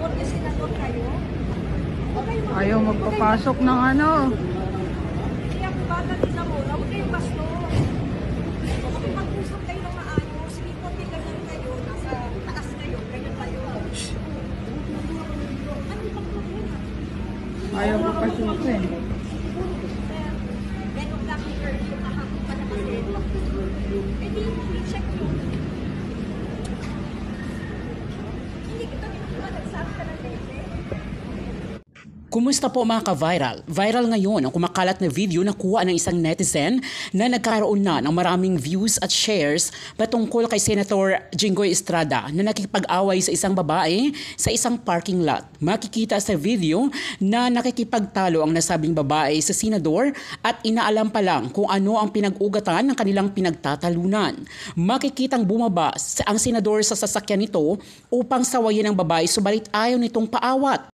Porque senador kayo? Ayaw magpapasok ng ano. Kaya kung bata ni Zamora, huwag kayong basto. Makipag-usap kayo ng maayos. Sige po, ganyan kayo. Nasa taas kayo. Ganyan kayo. Ano bang problema? Ayaw magpasukin. Ganun lang ni Earth yung kahapon pa na kasi. Eh di, i-check nyo. Hindi kita ginagawa. Nagsabi ka ng lese. Kumusta po mga ka-viral? Viral ngayon ang kumakalat na video na kuha ng isang netizen na nagkaroon na ng maraming views at shares patungkol kay Senator Jinggoy Estrada na nakikipag-away sa isang babae sa isang parking lot. Makikita sa video na nakikipagtalo ang nasabing babae sa senador at inaalam pa lang kung ano ang pinag-ugatan ng kanilang pinagtatalunan. Makikitang bumaba ang senador sa sasakyan nito upang sawayin ang babae subalit ayaw nitong paawat.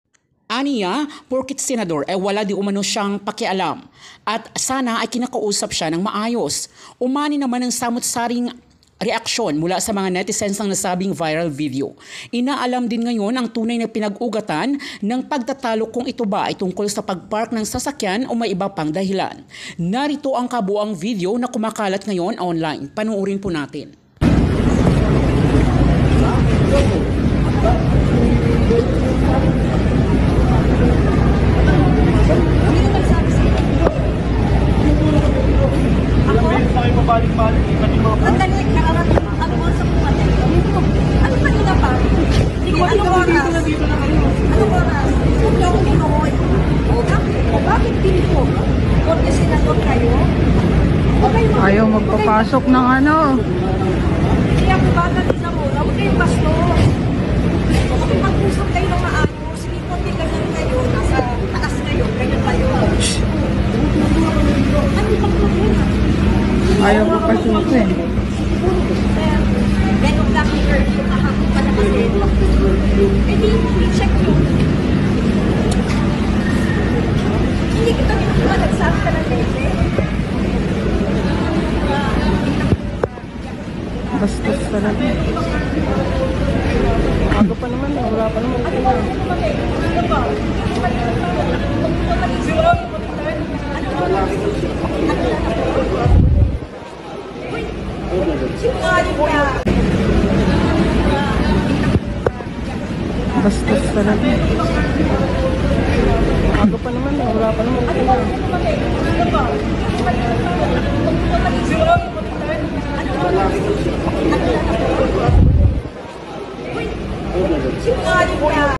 Aniya, porkit senador wala di umano siyang pakialam at sana ay kinakausap siya ng maayos. Umani naman ang samot-saring reaksyon mula sa mga netizens ng nasabing viral video. Inaalam din ngayon ang tunay na pinag-ugatan ng pagtatalo kung ito ba ay tungkol sa pagpark ng sasakyan o may iba pang dahilan. Narito ang kabuang video na kumakalat ngayon online. Panuorin po natin. Sandali, kararating. Ano mo sa pumatay? Ano kanina pa? Sige, anong oras? Anong oras? Huwag niyo akong pinuhoy. Bakit pinto? Porque senador kayo? Ayaw magpapasok ng ano. Kaya kung bata ni Zamora, huwag kayong basto. Makipag-usap kayo ng maayos. Sige po, ganyan kayo. Nasa taas kayo. Ganyan kayo. Ano bang problema? Ayaw magpasukin. Ganun lang ni Earth yung kahapon pa na kasi. Eh di, i-check nyo. Hindi kita ginagawa. Nagsabi ka ng lese. Bastos talaga. Aga pa naman, wala pa naman. Ano ba? Ano ba? Bastos talaga. Aga pa naman, wala pa naman. Sinungaling ka.